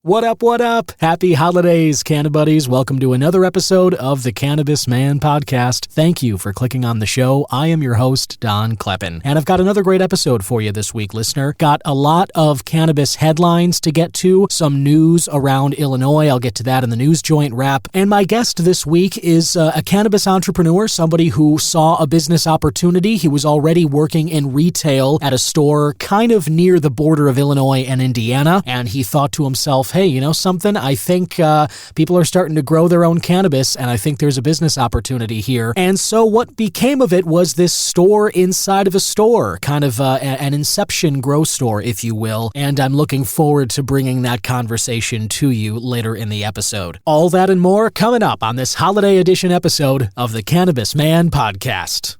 What up, what up? Happy holidays, Cannabuddies. Welcome to another episode of the Cannabis Man Podcast. Thank you for clicking on the show. I am your host, Don Kleppen, and I've got another great episode for you this week, listener. Got a lot of cannabis headlines to get to, some news around Illinois. I'll get to that in the news joint wrap. And my guest this week is a cannabis entrepreneur, somebody who saw a business opportunity. He was already working in retail at a store kind of near the border of Illinois and Indiana, and he thought to himself, hey, you know something? I think people are starting to grow their own cannabis, and I think there's a business opportunity here. And so what became of it was this store inside of a store, kind of an inception grow store, if you will. And I'm looking forward to bringing that conversation to you later in the episode. All that and more coming up on this holiday edition episode of the Cannabis Man Podcast.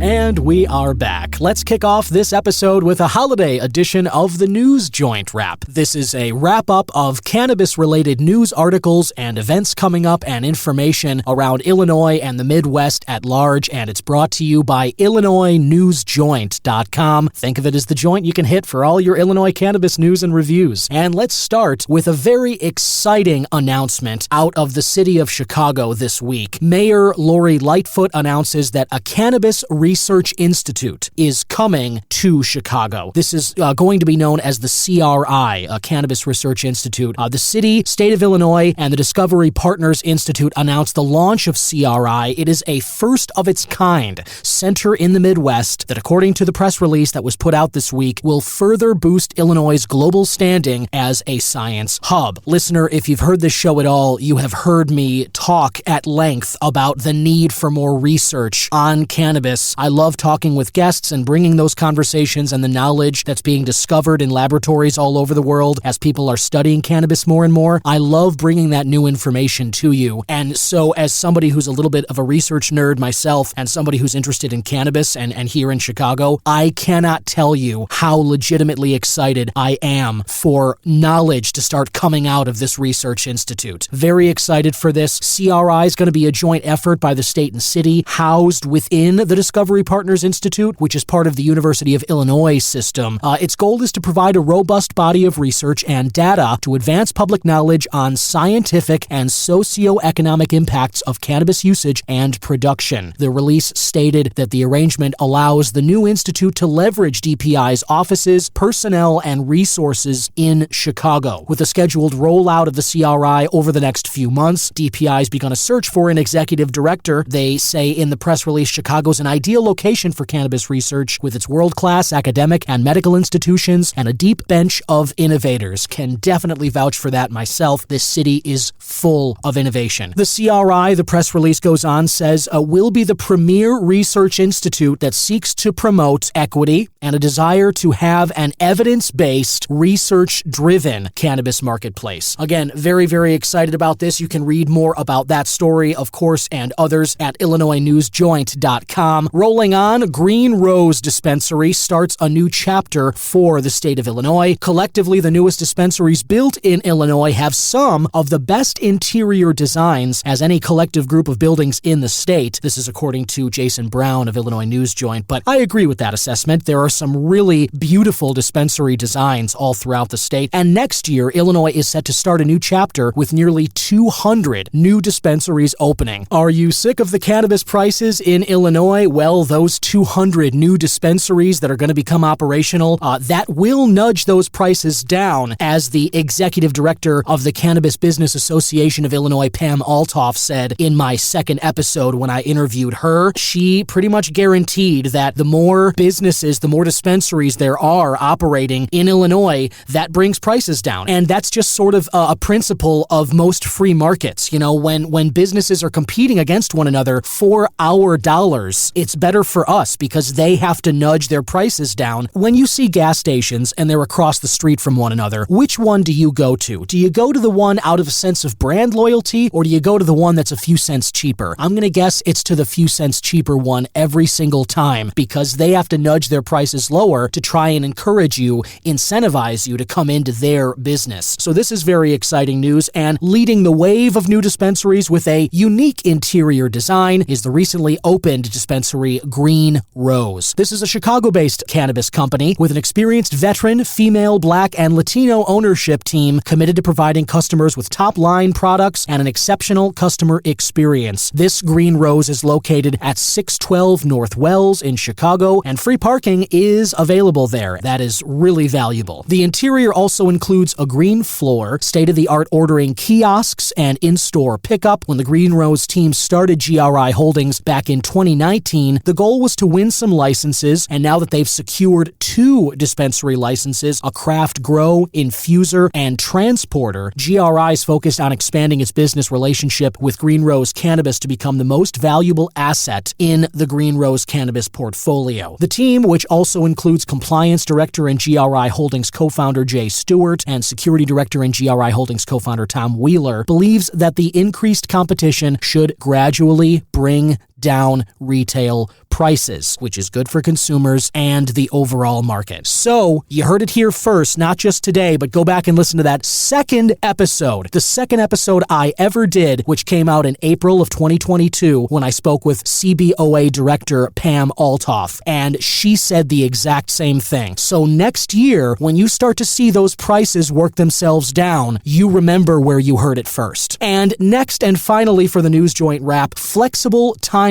And we are back. Let's kick off this episode with a holiday edition of the News Joint Wrap. This is a wrap-up of cannabis-related news articles and events coming up and information around Illinois and the Midwest at large, and it's brought to you by IllinoisNewsJoint.com. Think of it as the joint you can hit for all your Illinois cannabis news and reviews. And let's start with a very exciting announcement out of the city of Chicago this week. Mayor Lori Lightfoot announces that a cannabis research institute is coming to Chicago. This is going to be known as the CRI, a Cannabis Research Institute. The city, state of Illinois, and the Discovery Partners Institute announced the launch of CRI. It is a first-of-its-kind center in the Midwest that, according to the press release that was put out this week, will further boost Illinois' global standing as a science hub. Listener, if you've heard this show at all, you have heard me talk at length about the need for more research on cannabis. I love talking with guests and bringing those conversations and the knowledge that's being discovered in laboratories all over the world as people are studying cannabis more and more. I love bringing that new information to you. And so as somebody who's a little bit of a research nerd myself and somebody who's interested in cannabis and here in Chicago, I cannot tell you how legitimately excited I am for knowledge to start coming out of this research institute. Very excited for this. CRI is going to be a joint effort by the state and city housed within the Discovery Partners Institute, which is part of the University of Illinois system. Its goal is to provide a robust body of research and data to advance public knowledge on scientific and socioeconomic impacts of cannabis usage and production. The release stated that the arrangement allows the new institute to leverage DPI's offices, personnel, and resources in Chicago. With a scheduled rollout of the CRI over the next few months, DPI has begun a search for an executive director. They say in the press release, Chicago's an ideal location for cannabis research with its world-class academic and medical institutions and a deep bench of innovators. Can definitely vouch for that myself. This city is full of innovation. The CRI, the press release goes on, says, will be the premier research institute that seeks to promote equity and a desire to have an evidence-based, research-driven cannabis marketplace. Again, very, very excited about this. You can read more about that story, of course, and others at IllinoisNewsJoint.com. Rolling on, Green Rose Dispensary starts a new chapter for the state of Illinois. Collectively, the newest dispensaries built in Illinois have some of the best interior designs as any collective group of buildings in the state. This is according to Jason Brown of Illinois News Joint, but I agree with that assessment. There are some really beautiful dispensary designs all throughout the state, and next year, Illinois is set to start a new chapter with nearly 200 new dispensaries opening. Are you sick of the cannabis prices in Illinois? Well, those 200 new new dispensaries that are going to become operational, that will nudge those prices down, as the executive director of the Cannabis Business Association of Illinois, Pam Altoff, said in my second episode when I interviewed her. She pretty much guaranteed that the more businesses, the more dispensaries there are operating in Illinois, that brings prices down. And that's just sort of a principle of most free markets. You know, when businesses are competing against one another for our dollars, it's better for us because they have to nudge their prices down. When you see gas stations and they're across the street from one another, which one do you go to? Do you go to the one out of a sense of brand loyalty, or do you go to the one that's a few cents cheaper? I'm going to guess it's to the few cents cheaper one every single time, because they have to nudge their prices lower to try and encourage you, incentivize you to come into their business. So this is very exciting news, and leading the wave of new dispensaries with a unique interior design is the recently opened dispensary Green Rose. This is a Chicago-based cannabis company with an experienced veteran, female, Black, and Latino ownership team committed to providing customers with top-line products and an exceptional customer experience. This Green Rose is located at 612 North Wells in Chicago, and free parking is available there. That is really valuable. The interior also includes a green floor, state-of-the-art ordering kiosks, and in-store pickup. When the Green Rose team started GRI Holdings back in 2019, the goal was to win some licenses, and now that they've secured 2 dispensary licenses, a craft grow, infuser, and transporter, GRI is focused on expanding its business relationship with Green Rose Cannabis to become the most valuable asset in the Green Rose Cannabis portfolio. The team, which also includes Compliance Director and GRI Holdings co-founder Jay Stewart and Security Director and GRI Holdings co-founder Tom Wheeler, believes that the increased competition should gradually bring down retail prices, which is good for consumers and the overall market. So, you heard it here first, not just today, but go back and listen to that second episode, the second episode I ever did, which came out in April of 2022 when I spoke with CBOA Director Pam Altoff, and she said the exact same thing. So next year, when you start to see those prices work themselves down, you remember where you heard it first. And next and finally for the News Joint wrap, flexible timeline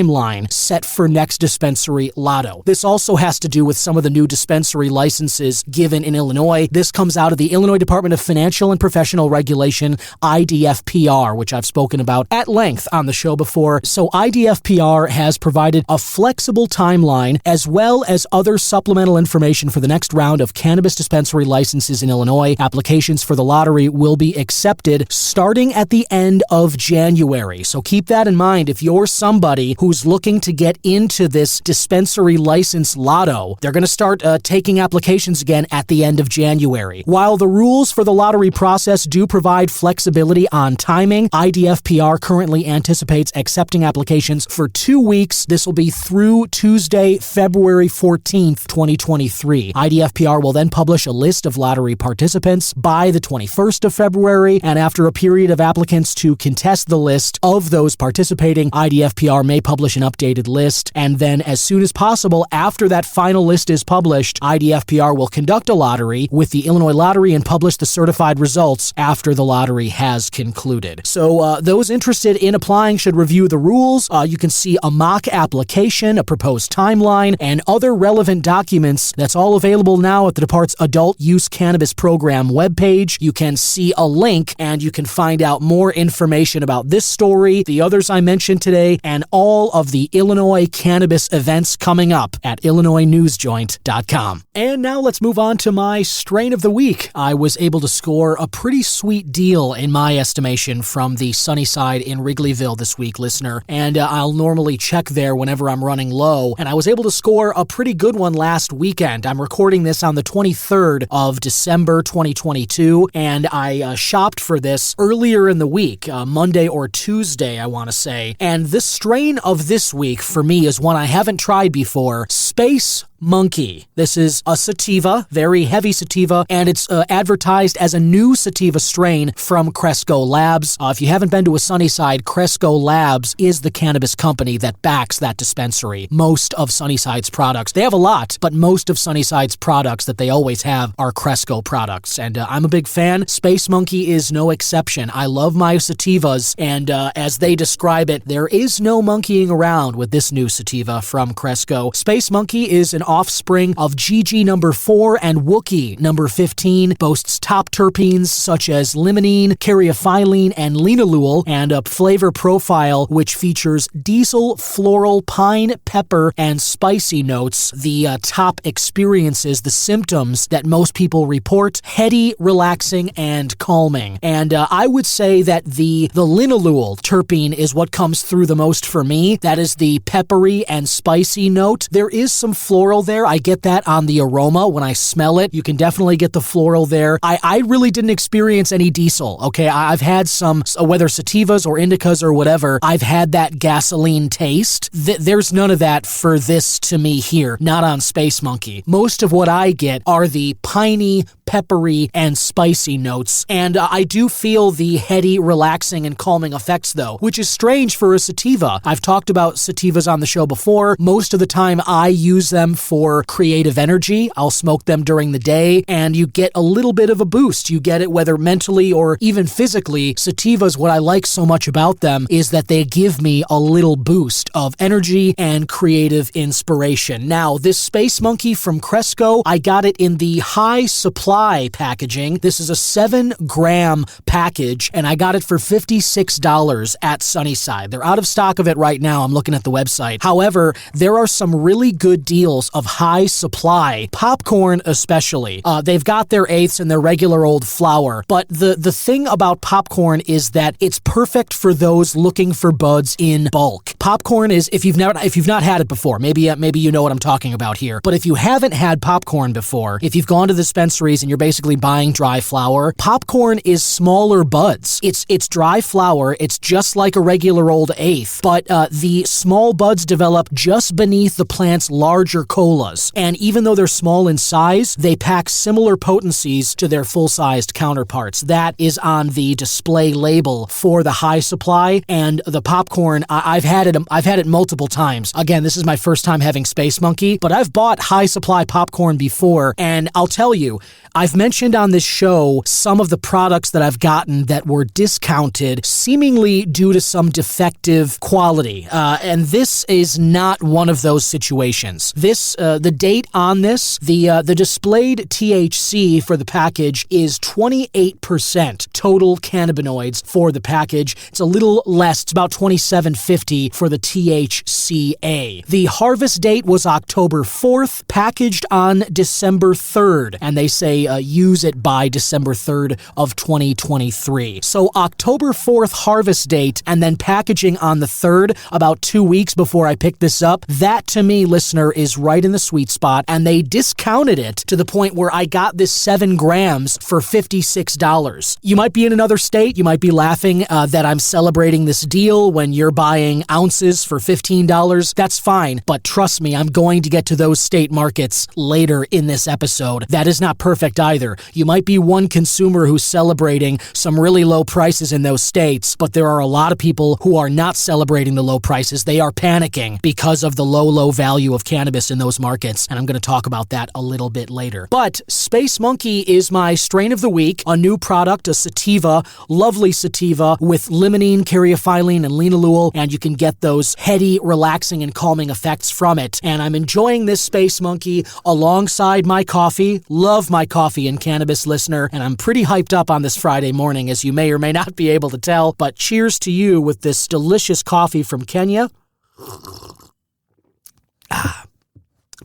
set for next dispensary lotto. This also has to do with some of the new dispensary licenses given in Illinois. This comes out of the Illinois Department of Financial and Professional Regulation, IDFPR, which I've spoken about at length on the show before. So IDFPR has provided a flexible timeline as well as other supplemental information for the next round of cannabis dispensary licenses in Illinois. Applications for the lottery will be accepted starting at the end of January. So keep that in mind. If you're somebody who's looking to get into this dispensary license lotto, they're going to start taking applications again at the end of January. While the rules for the lottery process do provide flexibility on timing, IDFPR currently anticipates accepting applications for 2 weeks. This will be through Tuesday, February 14th, 2023. IDFPR will then publish a list of lottery participants by the 21st of February, and after a period of applicants to contest the list of those participating, IDFPR may publish an updated list, and then as soon as possible after that final list is published, IDFPR will conduct a lottery with the Illinois Lottery and publish the certified results after the lottery has concluded. So those interested in applying should review the rules. You can see a mock application, a proposed timeline, and other relevant documents. That's all available now at the Department's Adult Use Cannabis Program webpage. You can see a link and you can find out more information about this story, the others I mentioned today, and all of the Illinois cannabis events coming up at IllinoisNewsJoint.com. And now let's move on to my strain of the week. I was able to score a pretty sweet deal in my estimation from the Sunnyside in Wrigleyville this week, listener, and I'll normally check there whenever I'm running low, and I was able to score a pretty good one last weekend. I'm recording this on the 23rd of December 2022, and I shopped for this earlier in the week, Monday or Tuesday, I want to say, and this strain of this week for me is one I haven't tried before, Space Monkey. This is a sativa, very heavy sativa, and it's advertised as a new sativa strain from Cresco Labs. If you haven't been to a Sunnyside, Cresco Labs is the cannabis company that backs that dispensary. Most of Sunnyside's products, they have a lot, but most of Sunnyside's products that they always have are Cresco products, and I'm a big fan. Space Monkey is no exception. I love my sativas, and as they describe it, there is no monkeying around with this new sativa from Cresco. Space Monkey Monkey is an offspring of GG number 4 and Wookiee number 15, boasts top terpenes such as limonene, caryophyllene, and linalool, and a flavor profile which features diesel, floral, pine, pepper, and spicy notes. The top experiences, the symptoms that most people report: heady, relaxing, and calming. And I would say that the linalool terpene is what comes through the most for me. That is the peppery and spicy note. There is some floral there. I get that on the aroma when I smell it. You can definitely get the floral there. I really didn't experience any diesel, okay? I've had some, whether sativas or indicas or whatever, I've had that gasoline taste. There's none of that for this to me here, not on Space Monkey. Most of what I get are the piney, peppery, and spicy notes, and I do feel the heady, relaxing, and calming effects though, which is strange for a sativa. I've talked about sativas on the show before. Most of the time I use them for creative energy. I'll smoke them during the day, and you get a little bit of a boost. You get it whether mentally or even physically. Sativas, what I like so much about them is that they give me a little boost of energy and creative inspiration. Now, this Space Monkey from Cresco, I got it in the high supply packaging. This is a 7-gram package, and I got it for $56 at Sunnyside. They're out of stock of it right now. I'm looking at the website. However, there are some really good deals of high supply, popcorn especially. They've got their eighths and their regular old flour, but the thing about popcorn is that it's perfect for those looking for buds in bulk. Popcorn is, if you've not had it before, maybe you know what I'm talking about here, but if you haven't had popcorn before, if you've gone to the dispensaries and you're basically buying dry flour, popcorn is smaller buds. It's dry flour. It's just like a regular old eighth, but the small buds develop just beneath the plant's larger colas. And even though they're small in size, they pack similar potencies to their full-sized counterparts. That is on the display label for the high supply. And the popcorn, I've had it multiple times. Again, this is my first time having Space Monkey, but I've bought high supply popcorn before, and I'll tell you, I've mentioned on this show some of the products that I've gotten that were discounted, seemingly due to some defective quality. And this is not one of those situations. The date on this, the displayed THC for the package is 28% total cannabinoids for the package. It's a little less. It's about 2750 for the THCA. The harvest date was October 4th, packaged on December 3rd, and they say use it by December 3rd of 2023. So October 4th harvest date, and then packaging on the 3rd, about 2 weeks before I picked this up. That, to me, listener, is right in the sweet spot, and they discounted it to the point where I got this 7 grams for $56. You might be in another state. You might be laughing that I'm celebrating this deal when you're buying ounces for $15. That's fine, but trust me, I'm going to get to those state markets later in this episode. That is not perfect either. You might be one consumer who's celebrating some really low prices in those states, but there are a lot of people who are not celebrating the low prices. They are panicking because of the low value of cannabis in those markets, and I'm going to talk about that a little bit later. But Space Monkey is my strain of the week, a new product, a sativa, lovely sativa with limonene, caryophyllene, and linalool, and you can get those heady, relaxing, and calming effects from it. And I'm enjoying this Space Monkey alongside my coffee. Love my coffee and cannabis, listener, and I'm pretty hyped up on this Friday morning, as you may or may not be able to tell, but cheers to you with this delicious coffee from Kenya.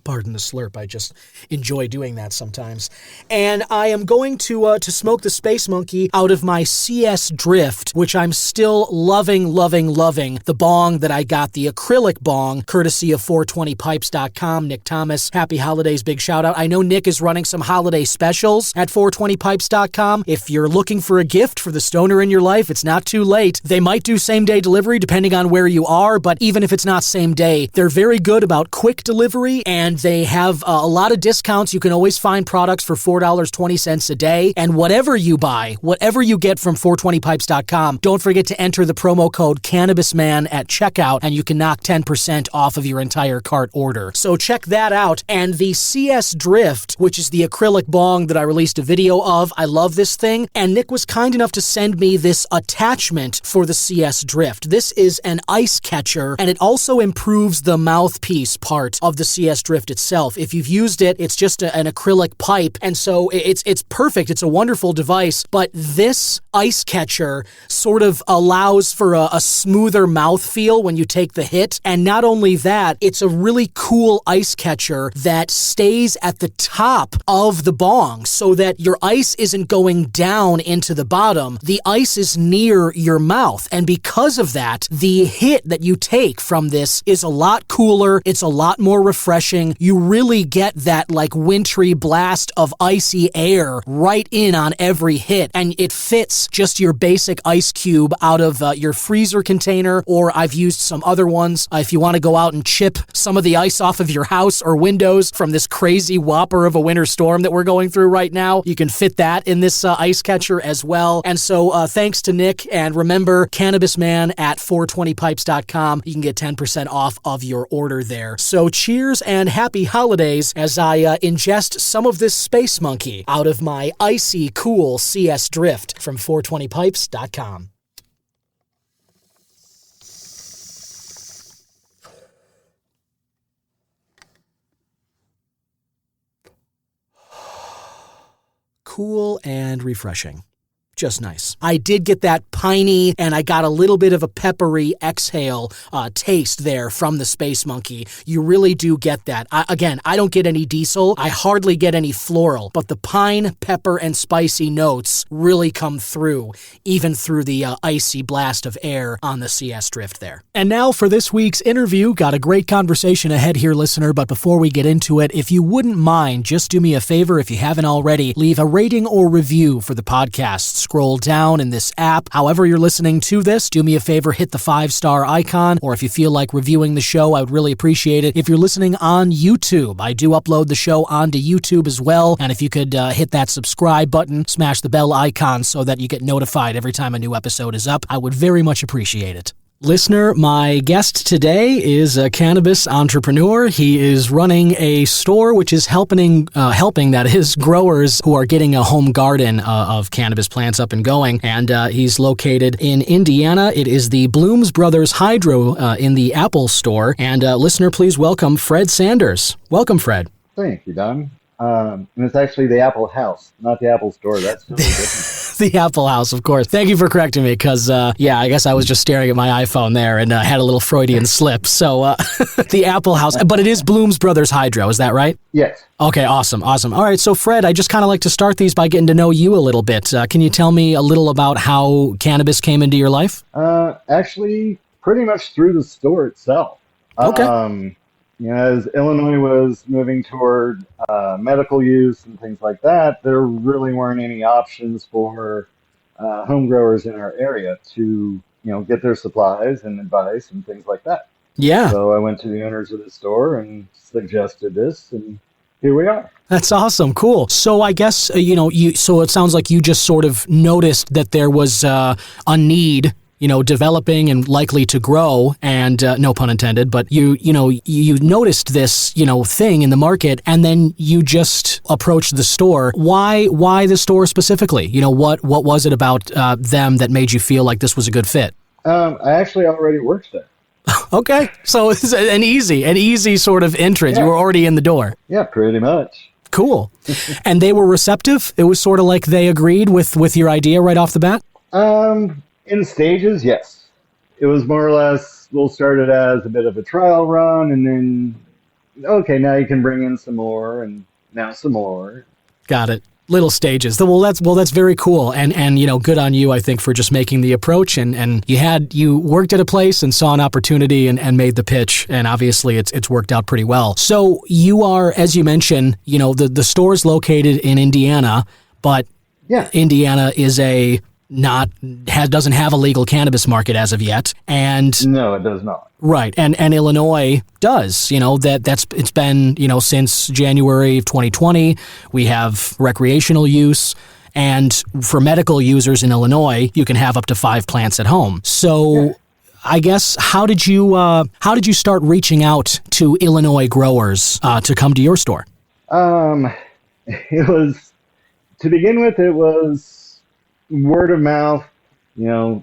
Pardon the slurp. I just enjoy doing that sometimes. And I am going to smoke the Space Monkey out of my CS Drift, which I'm still loving. The bong that I got, the acrylic bong, courtesy of 420pipes.com. Nick Thomas, happy holidays, big shout out. I know Nick is running some holiday specials at 420pipes.com. If you're looking for a gift for the stoner in your life, it's not too late. They might do same-day delivery depending on where you are, but even if it's not same day, they're very good about quick delivery, and they have a lot of discounts. You can always find products for $4.20 a day. And whatever you buy, whatever you get from 420pipes.com, don't forget to enter the promo code CannabisMan at checkout, and you can knock 10% off of your entire cart order. So check that out. And the CS Drift, which is the acrylic bong that I released a video of, I love this thing. And Nick was kind enough to send me this attachment for the CS Drift. This is an ice catcher, and it also improves the mouthpiece part of the CS Drift Drift itself. If you've used it, it's just an acrylic pipe, and so it's perfect. It's a wonderful device, but this ice catcher sort of allows for a smoother mouthfeel when you take the hit, and not only that, it's a really cool ice catcher that stays at the top of the bong so that your ice isn't going down into the bottom. The ice is near your mouth, and because of that, the hit that you take from this is a lot cooler. It's a lot more refreshing. You really get that like wintry blast of icy air right in on every hit, and it fits just your basic ice cube out of your freezer container, or I've used some other ones. If you want to go out and chip some of the ice off of your house or windows from this crazy whopper of a winter storm that we're going through right now, you can fit that in this ice catcher as well. And so thanks to Nick, and remember, Cannabis Man at 420pipes.com. You can get 10% off of your order there. So cheers and happy holidays as I ingest some of this Space Monkey out of my icy cool CS Drift from 420pipes.com. Cool and refreshing. Just nice. I did get that piney, and I got a little bit of a peppery exhale taste there from the Space Monkey. You really do get that. I don't get any diesel. I hardly get any floral, but the pine, pepper, and spicy notes really come through, even through the icy blast of air on the CS Drift there. And now for this week's interview. Got a great conversation ahead here, listener, but before we get into it, if you wouldn't mind, just do me a favor if you haven't already, leave a rating or review for the podcast. Scroll down in this app. However you're listening to this, do me a favor, hit the 5-star icon, or if you feel like reviewing the show, I would really appreciate it. If you're listening on YouTube, I do upload the show onto YouTube as well, and if you could hit that subscribe button, smash the bell icon so that you get notified every time a new episode is up, I would very much appreciate it. Listener, my guest today is a cannabis entrepreneur. He is running a store which is helping that is growers who are getting a home garden of cannabis plants up and going. And he's located in Indiana. It is the Blooms Brothers Hydro in the Apple store. And listener, please welcome Fred Sanders. Welcome, Fred. Thank you, Don. And it's actually the Apple House, not the Apple Store. That's totally different. The Apple House, of course. Thank you for correcting me, because, I guess I was just staring at my iPhone there and had a little Freudian slip. So, the Apple House. But it is Blooms Brothers Hydro, is that right? Yes. Okay, awesome. All right, so Fred, I just kind of like to start these by getting to know you a little bit. Can you tell me a little about how cannabis came into your life? Actually, pretty much through the store itself. Okay. As Illinois was moving toward medical use and things like that, there really weren't any options for home growers in our area to, get their supplies and advice and things like that. Yeah. So I went to the owners of the store and suggested this, and here we are. That's awesome. Cool. So I guess, so it sounds like you just sort of noticed that there was a need developing and likely to grow, and no pun intended, but you noticed this, thing in the market, and then you just approached the store. Why the store specifically? What was it about them that made you feel like this was a good fit? I actually already worked there. Okay. So it's an easy sort of entrance. Yeah. You were already in the door. Yeah, pretty much. Cool. And they were receptive? It was sort of like they agreed with your idea right off the bat? In stages, yes. It was more or less, we'll start it as a bit of a trial run, and then, okay, now you can bring in some more, and now some more. Got it. Little stages. Well, that's very cool, and good on you, I think, for just making the approach, and you worked at a place and saw an opportunity and made the pitch, and obviously it's worked out pretty well. So you are, as you mentioned, the store's located in Indiana, but yeah. Indiana is doesn't have a legal cannabis market as of yet, and no, it does not. Right, and Illinois does. It's been since January of 2020. We have recreational use, and for medical users in Illinois, you can have up to 5 plants at home. So, yeah. I guess how did you start reaching out to Illinois growers to come to your store? It was, to begin with, it was word of mouth, not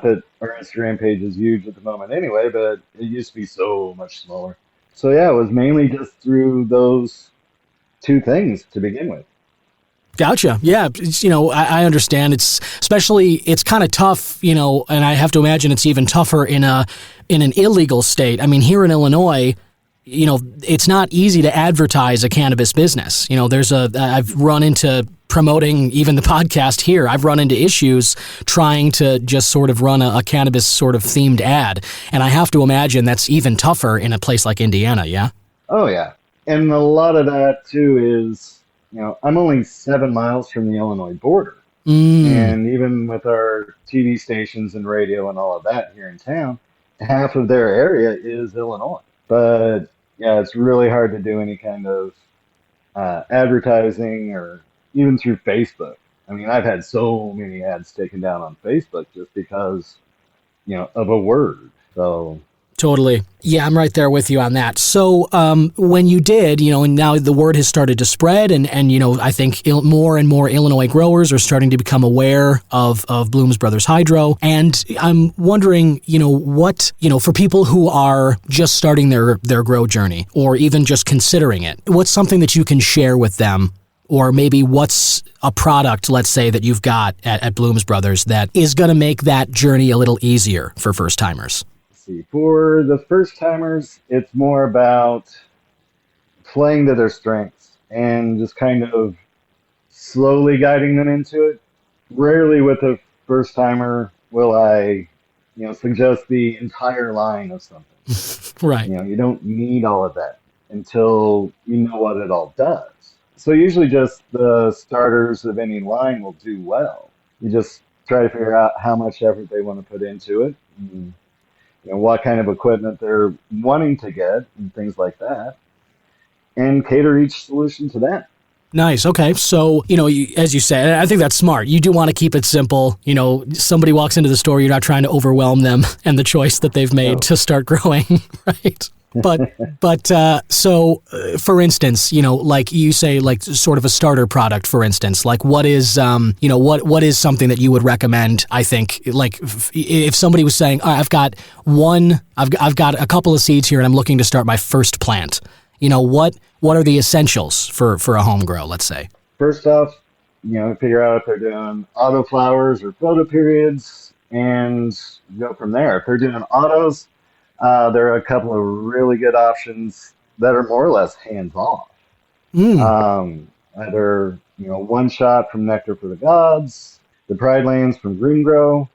that our Instagram page is huge at the moment anyway, but it used to be so much smaller. So yeah, it was mainly just through those two things to begin with. Gotcha. Yeah. I understand. It's kind of tough, and I have to imagine it's even tougher in an illegal state. I mean, here in Illinois, it's not easy to advertise a cannabis business. I've run into promoting even the podcast here. I've run into issues trying to just sort of run a cannabis sort of themed ad. And I have to imagine that's even tougher in a place like Indiana. Yeah. Oh yeah. And a lot of that too is, I'm only 7 miles from the Illinois border. And even with our TV stations and radio and all of that here in town, half of their area is Illinois. But yeah, it's really hard to do any kind of advertising or even through Facebook. I mean, I've had so many ads taken down on Facebook just because, of a word. So totally. Yeah, I'm right there with you on that. So when you did, and now the word has started to spread and I think more and more Illinois growers are starting to become aware of Bloom's Brothers Hydro. And I'm wondering, what, for people who are just starting their grow journey or even just considering it, what's something that you can share with them? Or maybe what's a product, let's say, that you've got at Bloom's Brothers that is going to make that journey a little easier for first-timers? For the first timers, it's more about playing to their strengths and just kind of slowly guiding them into it. Rarely with a first timer will I, suggest the entire line of something. Right. You don't need all of that until you know what it all does. So usually just the starters of any line will do well. You just try to figure out how much effort they want to put into it. And, what kind of equipment they're wanting to get and things like that, and cater each solution to that. Nice. Okay. So, as you said, I think that's smart. You do want to keep it simple. Somebody walks into the store, you're not trying to overwhelm them and the choice that they've made to start growing, right? So for instance, like you say, like sort of a starter product, for instance, like what is, what is something that you would recommend? I think like if somebody was saying, I've got a couple of seeds here and I'm looking to start my first plant, what are the essentials for a home grow, let's say? First off, figure out if they're doing auto flowers or photo periods and go from there. If they're doing autos, there are a couple of really good options that are more or less hands-off. Either, One Shot from Nectar for the Gods, the Pride Lanes from Green Grow.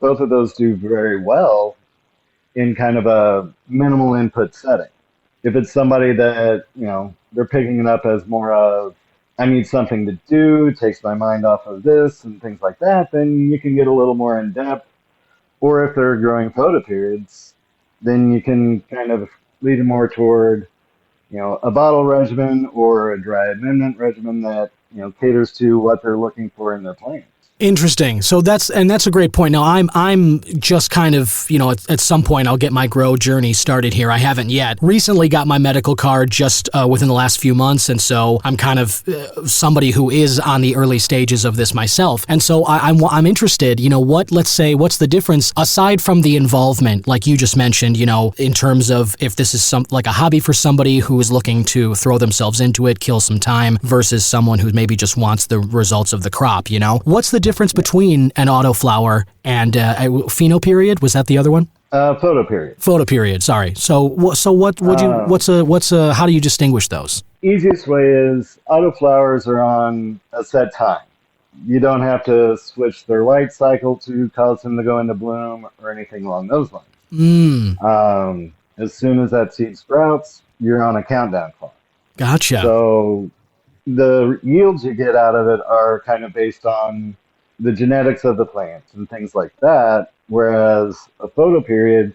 Both of those do very well in kind of a minimal input setting. If it's somebody that, they're picking it up as more of, I need something to do, takes my mind off of this and things like that, then you can get a little more in depth. Or if they're growing photo periods, then you can kind of lead them more toward, a bottle regimen or a dry amendment regimen that, caters to what they're looking for in their plants. Interesting. So that's a great point. Now I'm just kind of, at some point I'll get my grow journey started here. I haven't yet. Recently got my medical card just within the last few months. And so I'm kind of somebody who is on the early stages of this myself. And so I'm interested, what's the difference aside from the involvement, like you just mentioned, in terms of if this is like a hobby for somebody who is looking to throw themselves into it, kill some time versus someone who maybe just wants the results of the crop, what's the difference between an autoflower and a pheno period? Was that the other one? Photo period. Photo period. Sorry. So what would you? How do you distinguish those? Easiest way is autoflowers are on a set time. You don't have to switch their light cycle to cause them to go into bloom or anything along those lines. As soon as that seed sprouts, you're on a countdown clock. Gotcha. So the yields you get out of it are kind of based on the genetics of the plants and things like that, whereas a photo period,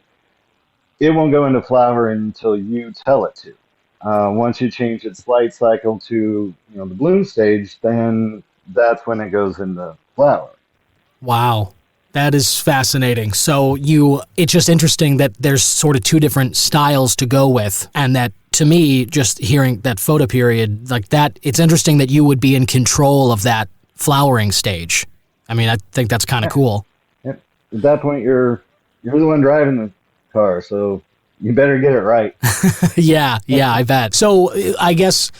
it won't go into flower until you tell it to. Once you change its light cycle to the bloom stage, then that's when it goes into flower. Wow. That is fascinating. So it's just interesting that there's sort of two different styles to go with, and that to me, just hearing that photo period like that, it's interesting that you would be in control of that flowering stage. I mean, I think that's kind of cool. Yep. At that point, you're the one driving the car, so you better get it right. Yeah, I bet. So I guess,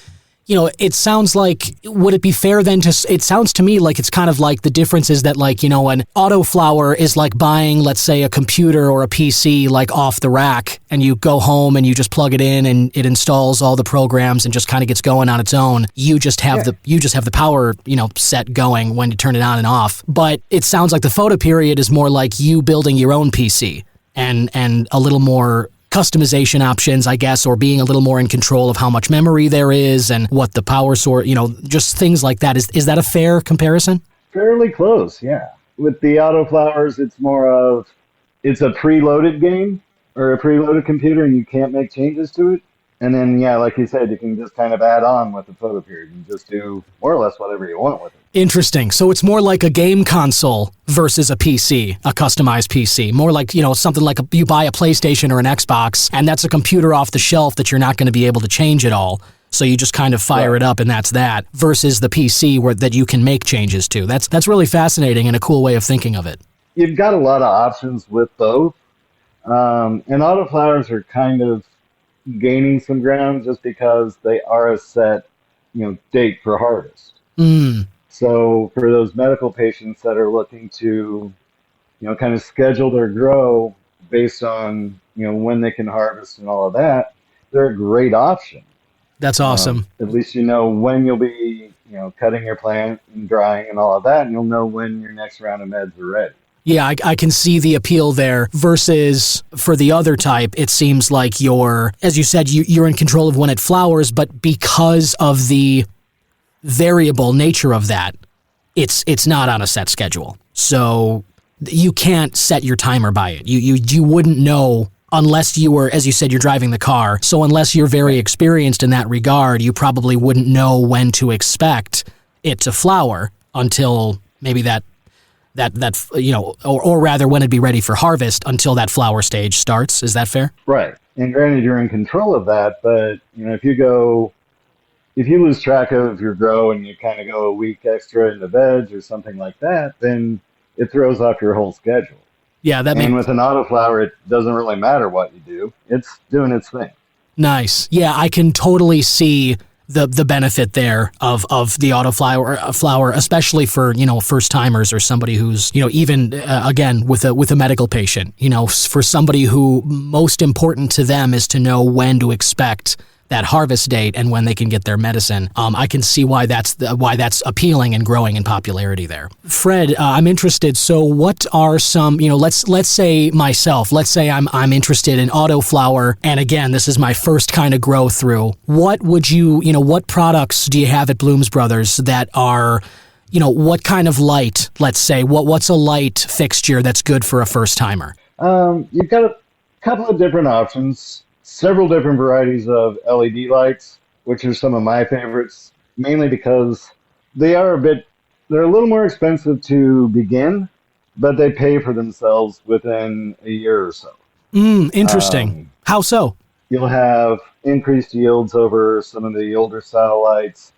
it sounds like, would it be fair then it sounds to me like it's kind of like the difference is that like, an autoflower is like buying, let's say, a computer or a PC like off the rack, and you go home and you just plug it in and it installs all the programs and just kind of gets going on its own. You just have the power, set going when you turn it on and off. But it sounds like the photoperiod is more like you building your own PC and a little more customization options, I guess, or being a little more in control of how much memory there is and what the power source, just things like that. Is that a fair comparison? Fairly close, yeah. With the autoflowers, it's more of, it's a preloaded game or a preloaded computer and you can't make changes to it. And then, yeah, like you said, you can just kind of add on with the photoperiod and just do more or less whatever you want with it. Interesting. So it's more like a game console versus a PC, a customized PC. More like, something like you buy a PlayStation or an Xbox, and that's a computer off the shelf that you're not going to be able to change at all. So you just kind of fire it up and that's that, versus the PC that you can make changes to. That's really fascinating and a cool way of thinking of it. You've got a lot of options with both. And autoflowers are kind of gaining some ground just because they are a set, date for harvest. So for those medical patients that are looking to, kind of schedule their grow based on, when they can harvest and all of that, they're a great option. That's awesome. At least when you'll be, cutting your plant and drying and all of that, and you'll know when your next round of meds are ready. Yeah, I can see the appeal there versus for the other type, it seems like as you said, you're in control of when it flowers, but because of the variable nature of that, it's not on a set schedule. So you can't set your timer by it. You wouldn't know unless you were, as you said, you're driving the car. So unless you're very experienced in that regard, you probably wouldn't know when to expect it to flower until maybe that or rather when it'd be ready for harvest until that flower stage starts. Is that fair? Right. And granted, you're in control of that, but if you lose track of your grow and you kind of go a week extra into veg or something like that, then it throws off your whole schedule. Yeah, and with an autoflower, it doesn't really matter what you do. It's doing its thing. Nice. Yeah, I can totally see the benefit there of the autoflower, especially for, first timers or somebody who's, even again with a medical patient, for somebody who most important to them is to know when to expect that harvest date and when they can get their medicine. I can see why that's appealing and growing in popularity there. Fred, I'm interested. So what are some, let's say myself, I'm interested in autoflower. And again, this is my first kind of grow through. What would what products do you have at Blooms Brothers that are, what kind of light, let's say, what's a light fixture that's good for a first timer? You've got a couple of different options. Several different varieties of LED lights, which are some of my favorites, mainly because they're a little more expensive to begin, but they pay for themselves within a year or so. Interesting. How so? You'll have increased yields over some of the older style lights,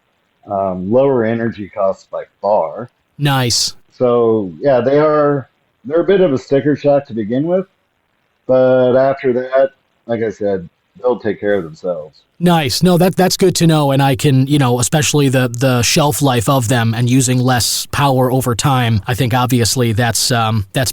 lower energy costs by far. Nice. So yeah, they're a bit of a sticker shock to begin with, but after that, like I said, they'll take care of themselves. Nice. No, that's good to know. And I can, especially the shelf life of them and using less power over time, I think obviously that's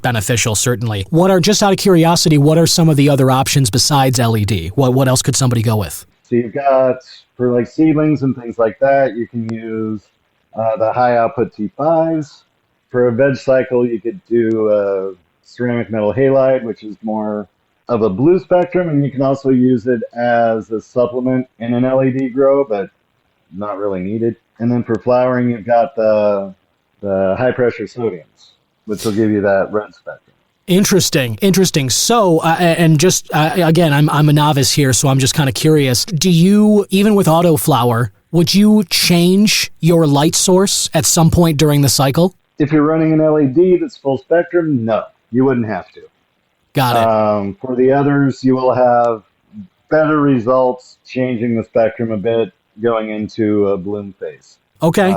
beneficial, certainly. Just out of curiosity, what are some of the other options besides LED? What else could somebody go with? So you've got, for like seedlings and things like that, you can use the high output T5s. For a veg cycle, you could do a ceramic metal halide, which is more of a blue spectrum, and you can also use it as a supplement in an LED grow, but not really needed. And then for flowering, you've got the high pressure sodiums, which will give you that red spectrum. Interesting. So, and just again, I'm a novice here, so I'm just kind of curious. Do you, even with autoflower, would you change your light source at some point during the cycle? If you're running an LED that's full spectrum, no, you wouldn't have to. Got it. For the others, you will have better results changing the spectrum a bit going into a bloom phase. Okay.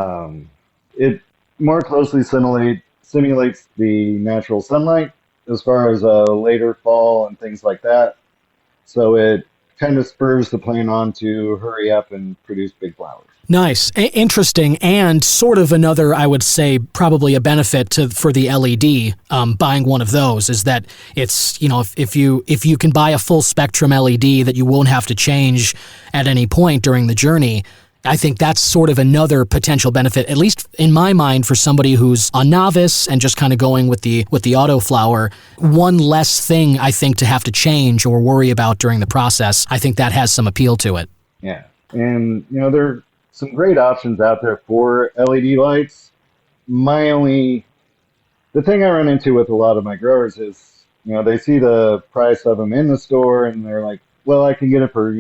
It more closely simulates the natural sunlight as far as later fall and things like that. So it kind of spurs the plant on to hurry up and produce big flowers. Nice. Interesting. And sort of another, I would say, probably a benefit for the LED, buying one of those is that it's, if you can buy a full spectrum LED that you won't have to change at any point during the journey, I think that's sort of another potential benefit, at least in my mind, for somebody who's a novice and just kind of going with the autoflower. One less thing, I think, to have to change or worry about during the process. I think that has some appeal to it. Yeah. And, there are some great options out there for LED lights. The thing I run into with a lot of my growers is, they see the price of them in the store and they're like, well, I can get it for,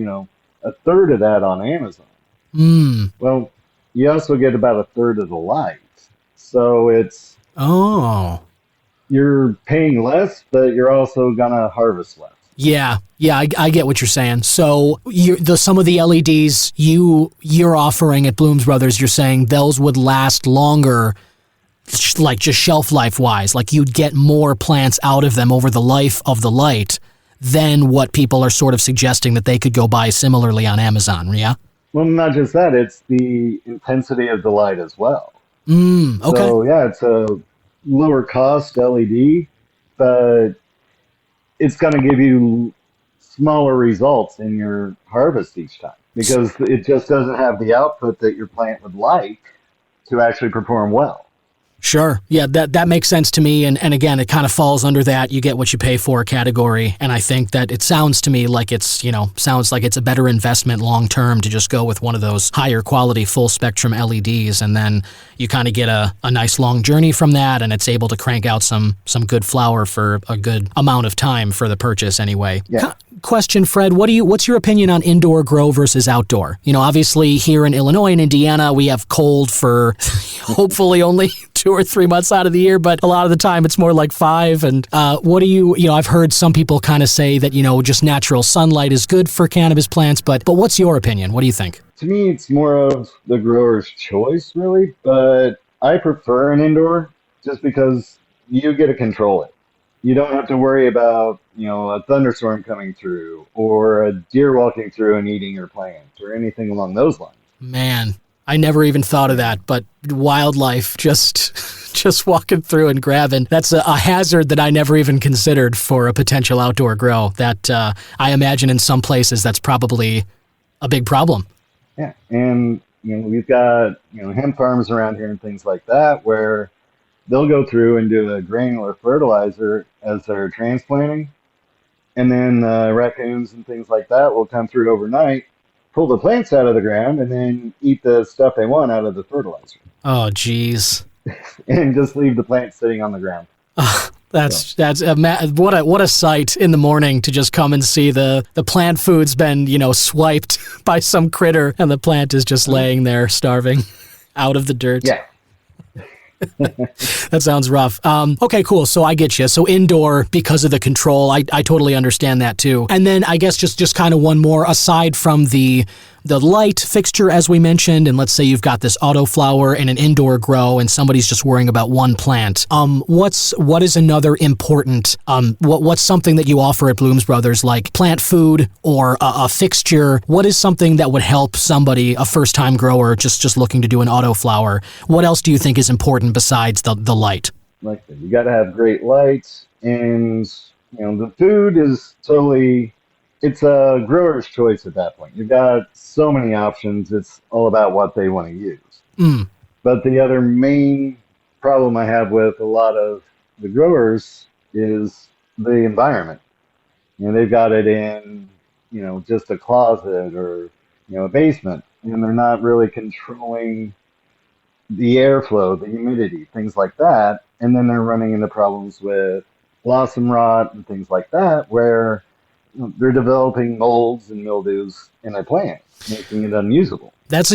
a third of that on Amazon. Well, you also get about a third of the light. So you're paying less, but you're also going to harvest less. Yeah, I get what you're saying. So some of the LEDs you're offering at Blooms Brothers, you're saying those would last longer, like just shelf life wise, like you'd get more plants out of them over the life of the light than what people are sort of suggesting that they could go buy similarly on Amazon, yeah? Well, not just that, it's the intensity of the light as well. Okay. So, yeah, it's a lower cost LED, but it's going to give you smaller results in your harvest each time because it just doesn't have the output that your plant would like to actually perform well. Sure. Yeah, that makes sense to me. And again, it kind of falls under that you get what you pay for category. And I think that it sounds to me like it's a better investment long term to just go with one of those higher quality full spectrum LEDs. And then you kind of get a nice long journey from that. And it's able to crank out some good flower for a good amount of time for the purchase anyway. Yeah. Question, Fred, what's your opinion on indoor grow versus outdoor? Obviously here in Illinois and Indiana, we have cold for hopefully only 2 or 3 months out of the year, but a lot of the time it's more like 5. And I've heard some people kind of say that, just natural sunlight is good for cannabis plants, but what's your opinion? What do you think? To me, it's more of the grower's choice, really, but I prefer an indoor just because you get to control it. You don't have to worry about, a thunderstorm coming through or a deer walking through and eating your plant or anything along those lines. Man, I never even thought of that, but wildlife just walking through and grabbing, that's a hazard that I never even considered for a potential outdoor grow. That I imagine in some places that's probably a big problem. Yeah, and we've got hemp farms around here and things like that where they'll go through and do a granular fertilizer as they're transplanting, and then raccoons and things like that will come through overnight, pull the plants out of the ground, and then eat the stuff they want out of the fertilizer. Oh, geez. And just leave the plants sitting on the ground. What a sight in the morning to just come and see the plant food's been, swiped by some critter, and the plant is just laying there starving out of the dirt. Yeah. That sounds rough. Okay, cool. So I get you. So indoor because of the control. I totally understand that too. And then I guess just kind of one more aside from the light fixture, as we mentioned, and let's say you've got this autoflower and an indoor grow and somebody's just worrying about one plant. What is another important, what's something that you offer at Blooms Brothers, like plant food or a fixture? What is something that would help somebody, a first-time grower, just looking to do an autoflower? What else do you think is important besides the light? Like you got to have great lights, and the food is totally. It's a grower's choice at that point. You've got so many options. It's all about what they want to use. But the other main problem I have with a lot of the growers is the environment. They've got it in, just a closet or, a basement, and they're not really controlling the airflow, the humidity, things like that. And then they're running into problems with blossom rot and things like that, where they're developing molds and mildews in their plant, making it unusable. That's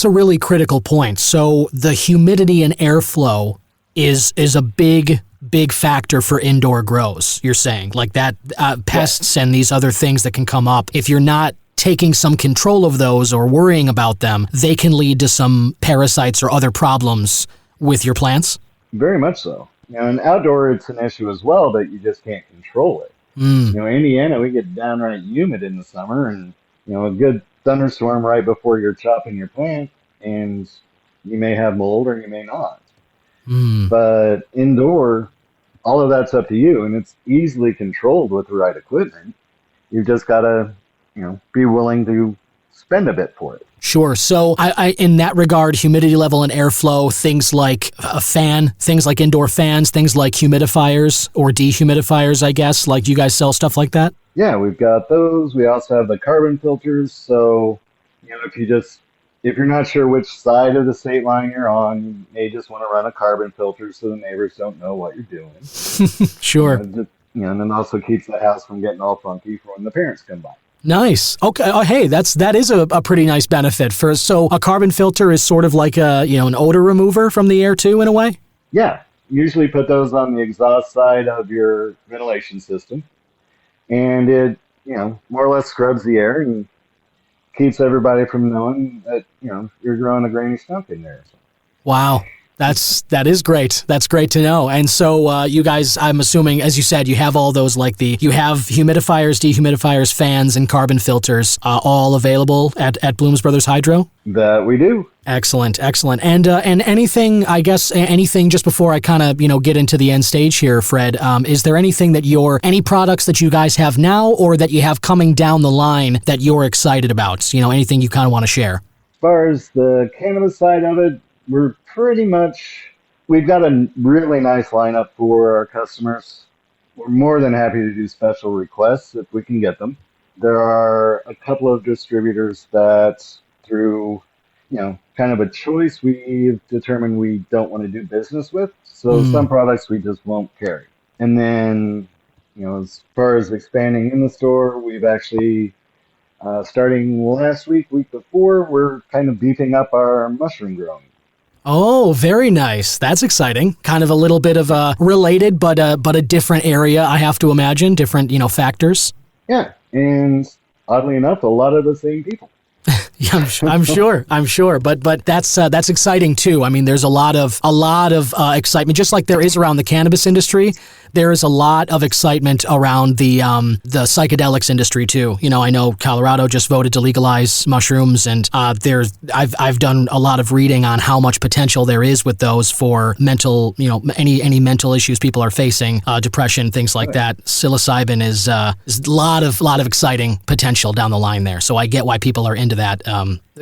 a really critical point. So the humidity and airflow is a big factor for indoor grows. You're saying like that pests and these other things that can come up. If you're not taking some control of those or worrying about them, they can lead to some parasites or other problems with your plants. Very much so. And outdoor, it's an issue as well, but you just can't control it. You know, Indiana, we get downright humid in the summer, and you know, a good thunderstorm right before you're chopping your plant, and you may have mold or you may not. Mm. But indoor, all of that's up to you, and it's easily controlled with the right equipment. You've just got to, you know, be willing to spend a bit for it. Sure. So I in that regard, humidity level and airflow, things like a fan, things like indoor fans, things like humidifiers or dehumidifiers, I guess, like you guys sell stuff like that? Yeah, we've got those. We also have the carbon filters. So, you know, if you're not sure which side of the state line you're on, you may just want to run a carbon filter so the neighbors don't know what you're doing. Sure. You know, and it also keeps the house from getting all funky for when the parents come by. Nice. Okay. Oh, hey, that is a pretty nice benefit so a carbon filter is sort of like an odor remover from the air too, in a way. Yeah, usually put those on the exhaust side of your ventilation system, and it, you know, more or less scrubs the air and keeps everybody from knowing that, you know, you're growing a grainy stump in there. Wow. That is great. That's great to know. And so you guys, I'm assuming, as you said, you have all those, you have humidifiers, dehumidifiers, fans, and carbon filters all available at Blooms Brothers Hydro? That we do. Excellent. And anything, I guess, anything just before I kind of, get into the end stage here, Fred, is there anything any products that you guys have now or that you have coming down the line that you're excited about? Anything you kind of want to share? As far as the cannabis side of it, we've got a really nice lineup for our customers. We're more than happy to do special requests if we can get them. There are a couple of distributors that, through, kind of a choice, we've determined we don't want to do business with. So some products we just won't carry. And then, as far as expanding in the store, we've actually, starting last week before, we're kind of beefing up our mushroom growing. Oh, very nice. That's exciting. Kind of a little bit of a related, but a different area, I have to imagine, different, factors. Yeah, and oddly enough, a lot of the same people. Yeah, I'm sure, but that's exciting too. I mean, there's a lot of excitement, just like there is around the cannabis industry. There is a lot of excitement around the psychedelics industry too. I know Colorado just voted to legalize mushrooms, and I've done a lot of reading on how much potential there is with those for mental, any mental issues people are facing, depression, things like that. Psilocybin is a lot of exciting potential down the line there. So I get why people are into that.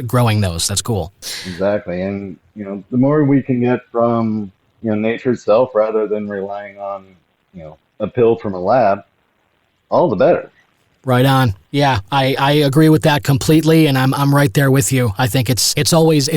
Growing those. That's cool. Exactly. And, the more we can get from, nature itself rather than relying on, a pill from a lab, all the better. Right on. Yeah, I agree with that completely, and I'm right there with you. I think it's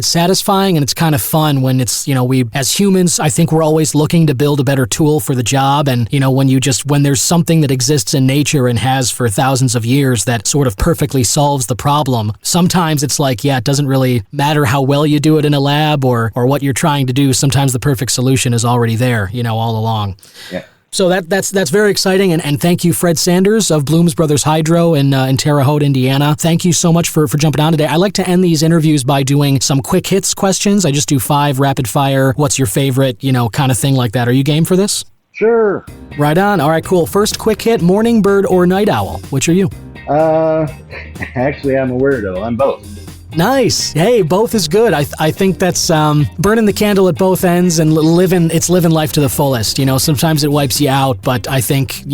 satisfying and it's kind of fun when it's, we as humans, I think we're always looking to build a better tool for the job, and when there's something that exists in nature and has for thousands of years that sort of perfectly solves the problem, sometimes it's like, yeah, it doesn't really matter how well you do it in a lab or what you're trying to do. Sometimes the perfect solution is already there, all along. Yeah. So that's very exciting, and thank you, Fred Sanders of Blooms Brothers Hydro in Terre Haute, Indiana. Thank you so much for jumping on today. I like to end these interviews by doing some quick hits questions. I just do 5 rapid fire, what's your favorite, kind of thing like that. Are you game for this? Sure. Right on. All right, cool. First quick hit, morning bird or night owl? Which are you? Actually, I'm a weirdo. I'm both. Nice. Hey, both is good. I think that's burning the candle at both ends and living life to the fullest. Sometimes it wipes you out, but I think,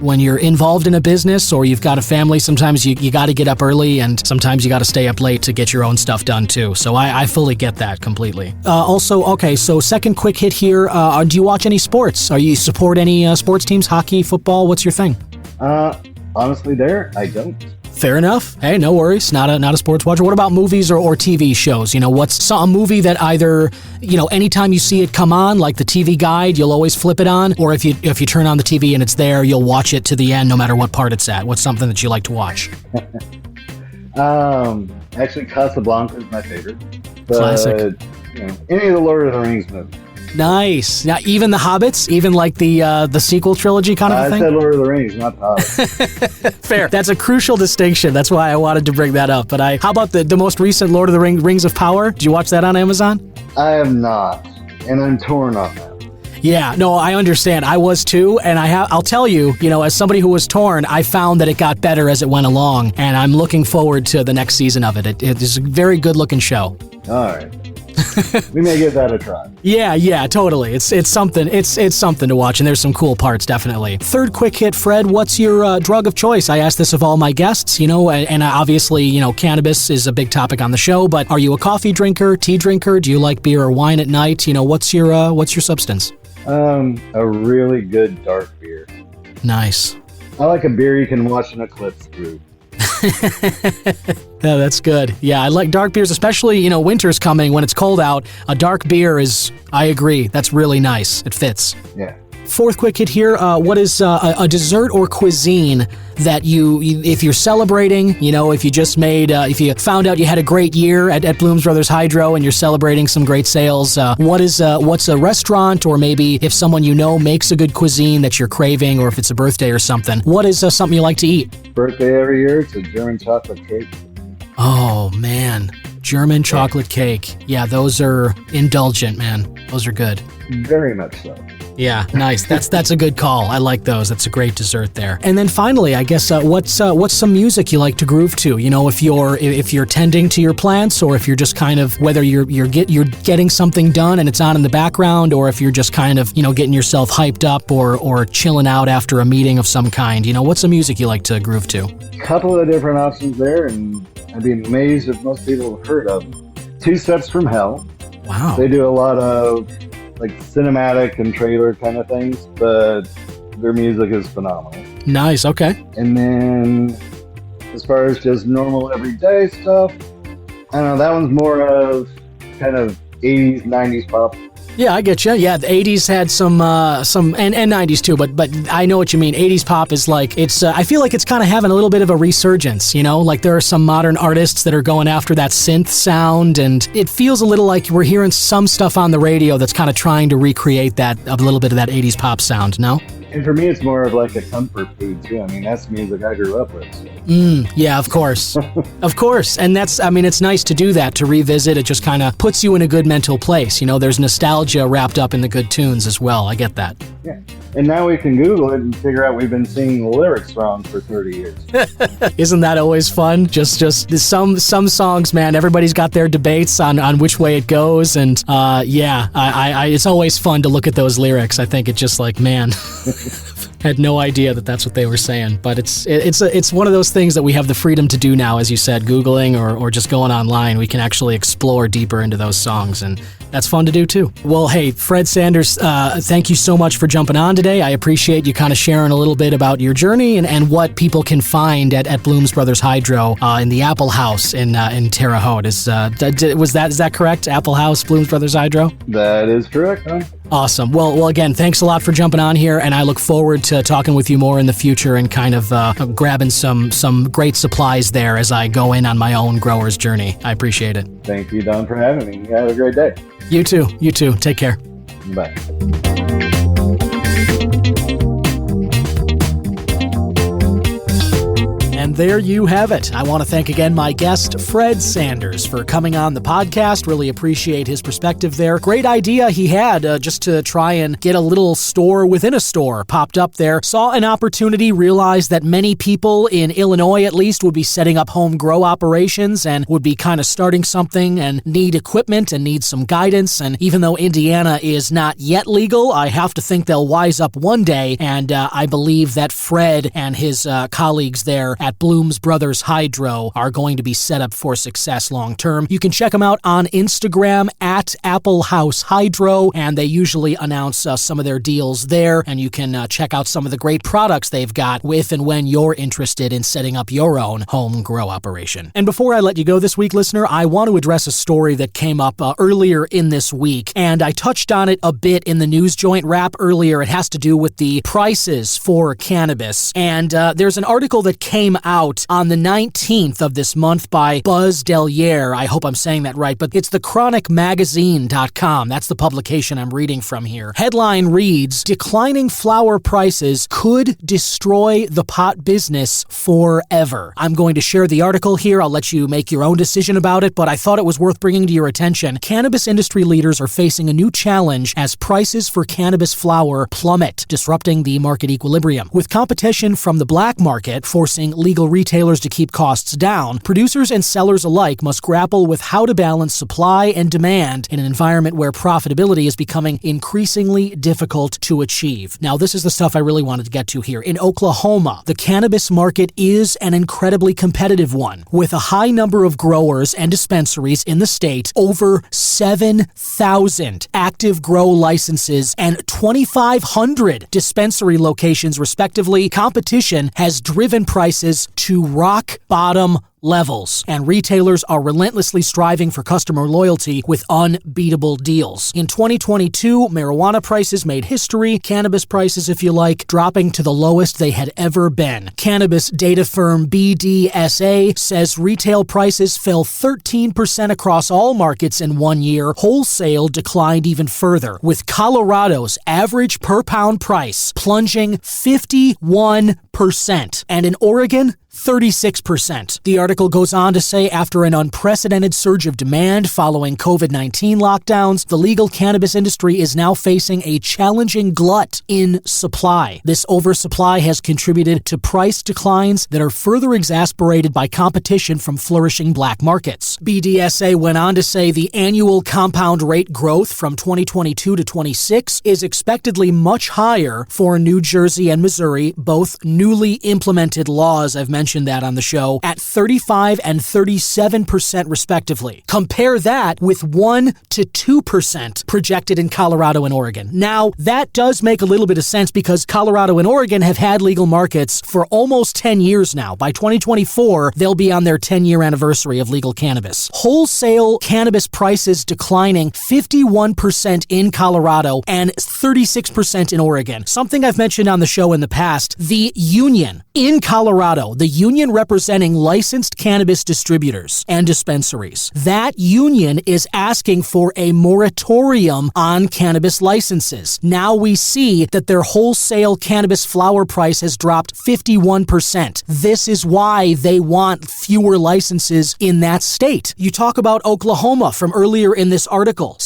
when you're involved in a business or you've got a family, sometimes you got to get up early and sometimes you got to stay up late to get your own stuff done too. So I fully get that completely. Also, okay, so second quick hit here. Do you watch any sports? Are you support any sports teams, hockey, football? What's your thing? Honestly, I don't. Fair enough. Hey, no worries. Not a sports watcher. What about movies or TV shows? What's a movie that either, anytime you see it come on, like the TV guide, you'll always flip it on, or if you turn on the TV and it's there, you'll watch it to the end no matter what part it's at. What's something that you like to watch? Actually, Casablanca is my favorite. But, classic. Any of the Lord of the Rings movies. Nice. Now, even the Hobbits, even like the sequel trilogy kind of a thing? I said Lord of the Rings, not the Hobbits. Fair. That's a crucial distinction. That's why I wanted to bring that up. But how about the most recent Lord of the Rings of Power? Did you watch that on Amazon? I have not, and I'm torn on that. Yeah, no, I understand. I was too, and I'll tell you, as somebody who was torn, I found that it got better as it went along, and I'm looking forward to the next season of it. It is a very good-looking show. All right. We may give that a try. Yeah, totally. It's something. It's something to watch, and there's some cool parts, definitely. Third quick hit, Fred. What's your drug of choice? I asked this of all my guests, and obviously, cannabis is a big topic on the show. But are you a coffee drinker, tea drinker? Do you like beer or wine at night? What's your substance? A really good dark beer. Nice. I like a beer you can watch an eclipse through. Yeah, that's good. Yeah, I like dark beers, especially, winter's coming when it's cold out. A dark beer I agree, that's really nice. It fits. Yeah. Fourth quick hit here. What is a dessert or cuisine that you if you're celebrating, if you just if you found out you had a great year at Bloom's Brothers Hydro and you're celebrating some great sales, what's a restaurant, or maybe if someone makes a good cuisine that you're craving, or if it's a birthday or something, what is something you like to eat? Birthday every year, it's a German chocolate cake. Oh, man. German chocolate cake. Yeah, those are indulgent, man. Those are good. Very much so. Yeah, nice. That's a good call. I like those. That's a great dessert there. And then finally, I guess what's some music you like to groove to? If you're tending to your plants, or if you're just kind of, whether you're getting something done and it's on in the background, or if you're just kind of getting yourself hyped up or chilling out after a meeting of some kind. What's some music you like to groove to? Couple of different options there, and I'd be amazed if most people have heard of them. Two Steps from Hell. Wow. They do a lot of cinematic and trailer kind of things, but their music is phenomenal. Nice, okay. And then as far as just normal everyday stuff, I don't know, that one's more of kind of 80s, 90s pop. Yeah, I get you. Yeah, the 80s had some and 90s too, but I know what you mean. 80s pop is I feel like it's kind of having a little bit of a resurgence, there are some modern artists that are going after that synth sound, and it feels a little like we're hearing some stuff on the radio that's kind of trying to recreate a little bit of that 80s pop sound, no? And for me, it's more of like a comfort food too. I mean, that's music I grew up with. So. Yeah, of course. Of course. And it's nice to do that, to revisit. It just kind of puts you in a good mental place. There's nostalgia wrapped up in the good tunes as well. I get that. Yeah. And now we can Google it and figure out we've been singing the lyrics wrong for 30 years. Isn't that always fun? Just some songs, man, everybody's got their debates on which way it goes. And it's always fun to look at those lyrics. I think it's just man... Had no idea that's what they were saying, but it's one of those things that we have the freedom to do now, as you said, Googling or just going online. We can actually explore deeper into those songs, and that's fun to do too. Well, hey, Fred Sanders, thank you so much for jumping on today. I appreciate you kind of sharing a little bit about your journey and what people can find at Bloom's Brothers Hydro in the Apple House in Terre Haute. Is that correct? Apple House, Bloom's Brothers Hydro? That is correct, huh? Awesome. Well, again, thanks a lot for jumping on here, and I look forward to talking with you more in the future and kind of grabbing some great supplies there as I go in on my own grower's journey. I appreciate it. Thank you, Don, for having me. Have a great day. You too. Take care. Bye. And there you have it. I want to thank again my guest, Fred Sanders, for coming on the podcast. Really appreciate his perspective there. Great idea he had just to try and get a little store within a store popped up there. Saw an opportunity, realized that many people in Illinois at least would be setting up home grow operations and would be kind of starting something and need equipment and need some guidance. And even though Indiana is not yet legal, I have to think they'll wise up one day. And I believe that Fred and his colleagues there at Bloom's Brothers Hydro are going to be set up for success long term. You can check them out on Instagram at Apple House Hydro, and they usually announce some of their deals there, and you can check out some of the great products they've got if and when you're interested in setting up your own home grow operation. And before I let you go this week, listener, I want to address a story that came up earlier in this week, and I touched on it a bit in the News Joint wrap earlier. It has to do with the prices for cannabis, and there's an article that came out out on the 19th of this month by Buzz Delier. I hope I'm saying that right, but it's thechronicmagazine.com. That's the publication I'm reading from here. Headline reads, "Declining flower prices could destroy the pot business forever." I'm going to share the article here. I'll let you make your own decision about it, but I thought it was worth bringing to your attention. Cannabis industry leaders are facing a new challenge as prices for cannabis flower plummet, disrupting the market equilibrium. With competition from the black market forcing legal retailers to keep costs down, producers and sellers alike must grapple with how to balance supply and demand in an environment where profitability is becoming increasingly difficult to achieve. Now, this is the stuff I really wanted to get to here. In Oklahoma, the cannabis market is an incredibly competitive one, with a high number of growers and dispensaries in the state, over 7,000 active grow licenses and 2,500 dispensary locations, respectively. Competition has driven prices to rock bottom levels, and retailers are relentlessly striving for customer loyalty with unbeatable deals. In 2022, marijuana prices made history, cannabis prices, if you like, dropping to the lowest they had ever been. Cannabis data firm BDSA says retail prices fell 13% across all markets in 1 year. Wholesale declined even further, with Colorado's average per pound price plunging 51%, and in Oregon, 36%. The article goes on to say after an unprecedented surge of demand following COVID-19 lockdowns, the legal cannabis industry is now facing a challenging glut in supply. This oversupply has contributed to price declines that are further exacerbated by competition from flourishing black markets. BDSA went on to say the annual compound rate growth from 2022 to 26 is expectedly much higher for New Jersey and Missouri, both newly implemented laws. I've mentioned that on the show, at 35 and 37% respectively. Compare that with 1 to 2% projected in Colorado and Oregon. Now, that does make a little bit of sense because Colorado and Oregon have had legal markets for almost 10 years now. By 2024, they'll be on their 10-year anniversary of legal cannabis. Wholesale cannabis prices declining 51% in Colorado and 36% in Oregon. Something I've mentioned on the show in the past, the union in Colorado, the union representing licensed cannabis distributors and dispensaries. That union is asking for a moratorium on cannabis licenses. Now we see that their wholesale cannabis flower price has dropped 51%. This is why they want fewer licenses in that state. You talk about Oklahoma from earlier in this article.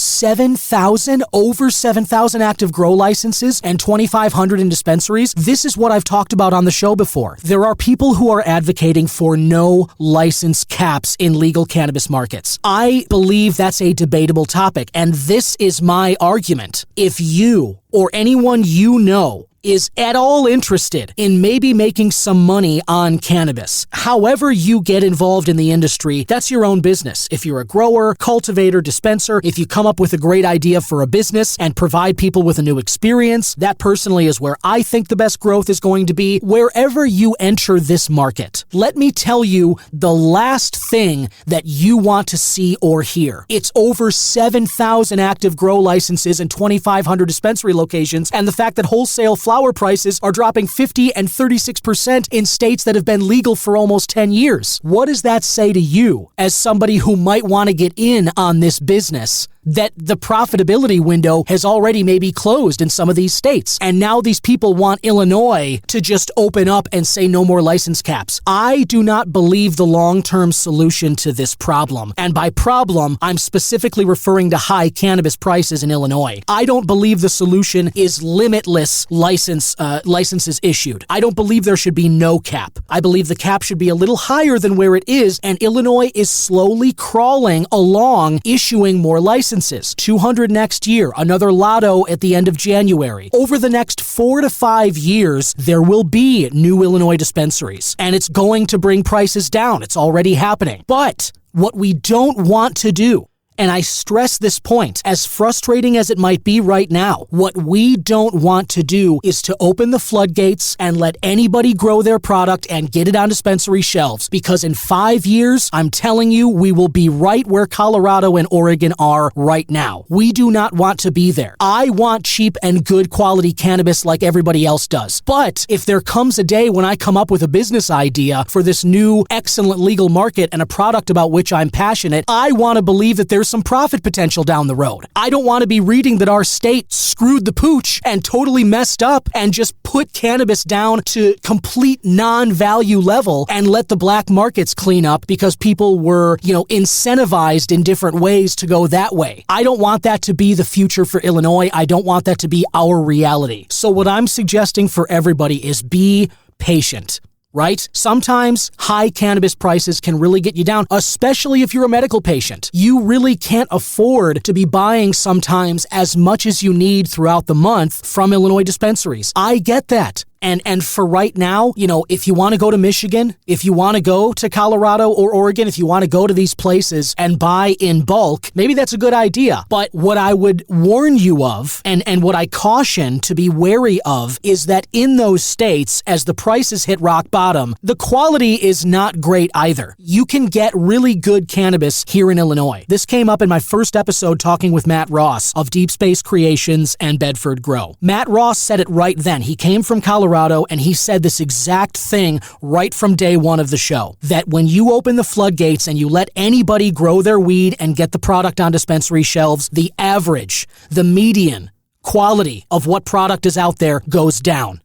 Over 7,000 active grow licenses and 2,500 in dispensaries. This is what I've talked about on the show before. There are people who are advocating for no license caps in legal cannabis markets. I believe that's a debatable topic, and this is my argument. If you or anyone you know is at all interested in maybe making some money on cannabis, however you get involved in the industry, that's your own business. If you're a grower, cultivator, dispenser, if you come up with a great idea for a business and provide people with a new experience, that personally is where I think the best growth is going to be. Wherever you enter this market, let me tell you the last thing that you want to see or hear. It's over 7,000 active grow licenses and 2,500 dispensary locations, and the fact that wholesale flower prices are dropping 50 and 36% in states that have been legal for almost 10 years. What does that say to you as somebody who might want to get in on this business? That the profitability window has already maybe closed in some of these states. And now these people want Illinois to just open up and say no more license caps. I do not believe the long-term solution to this problem. And by problem, I'm specifically referring to high cannabis prices in Illinois. I don't believe the solution is limitless licenses issued. I don't believe there should be no cap. I believe the cap should be a little higher than where it is, and Illinois is slowly crawling along, issuing more licenses. 200 next year, another lotto at the end of January. Over the next 4 to 5 years, there will be new Illinois dispensaries, and it's going to bring prices down. It's already happening. But what we don't want to do And I stress this point, as frustrating as it might be right now, what we don't want to do is to open the floodgates and let anybody grow their product and get it on dispensary shelves, because in 5 years, I'm telling you, we will be right where Colorado and Oregon are right now. We do not want to be there. I want cheap and good quality cannabis like everybody else does. But if there comes a day when I come up with a business idea for this new excellent legal market and a product about which I'm passionate, I want to believe that there's some profit potential down the road. I don't want to be reading that our state screwed the pooch and totally messed up and just put cannabis down to complete non-value level and let the black markets clean up because people were, incentivized in different ways to go that way. I don't want that to be the future for Illinois. I don't want that to be our reality. So what I'm suggesting for everybody is be patient. Right? Sometimes high cannabis prices can really get you down, especially if you're a medical patient. You really can't afford to be buying sometimes as much as you need throughout the month from Illinois dispensaries. I get that. And for right now, if you want to go to Michigan, if you want to go to Colorado or Oregon, if you want to go to these places and buy in bulk, maybe that's a good idea. But what I would warn you of, and what I caution to be wary of, is that in those states, as the prices hit rock bottom, the quality is not great either. You can get really good cannabis here in Illinois. This came up in my first episode talking with Matt Ross of Deep Space Creations and Bedford Grow. Matt Ross said it right then. He came from Colorado, and he said this exact thing right from day one of the show, that when you open the floodgates and you let anybody grow their weed and get the product on dispensary shelves, the average, the median quality of what product is out there goes down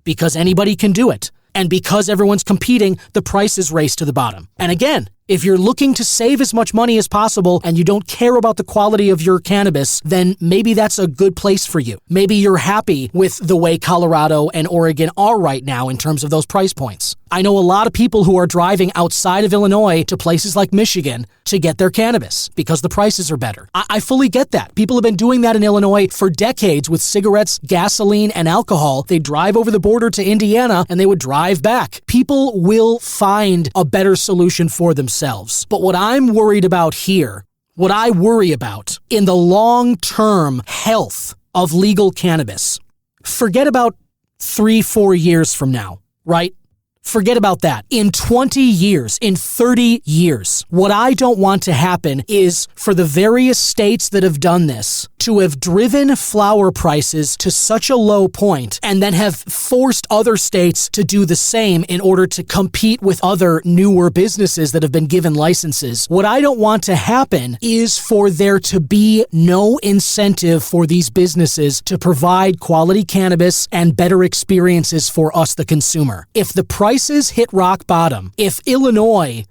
because anybody can do it. And because everyone's competing, the prices race to the bottom. And again, if you're looking to save as much money as possible and you don't care about the quality of your cannabis, then maybe that's a good place for you. Maybe you're happy with the way Colorado and Oregon are right now in terms of those price points. I know a lot of people who are driving outside of Illinois to places like Michigan to get their cannabis because the prices are better. I fully get that. People have been doing that in Illinois for decades with cigarettes, gasoline, and alcohol. They drive over the border to Indiana and they would drive back. People will find a better solution for themselves. But what I'm worried about here, what I worry about in the long-term health of legal cannabis, forget about 3-4 years from now, right? Forget about that. In 20 years, in 30 years, what I don't want to happen is for the various states that have done this to have driven flower prices to such a low point and then have forced other states to do the same in order to compete with other newer businesses that have been given licenses. What I don't want to happen is for there to be no incentive for these businesses to provide quality cannabis and better experiences for us, the consumer. If the prices hit rock bottom, if Illinois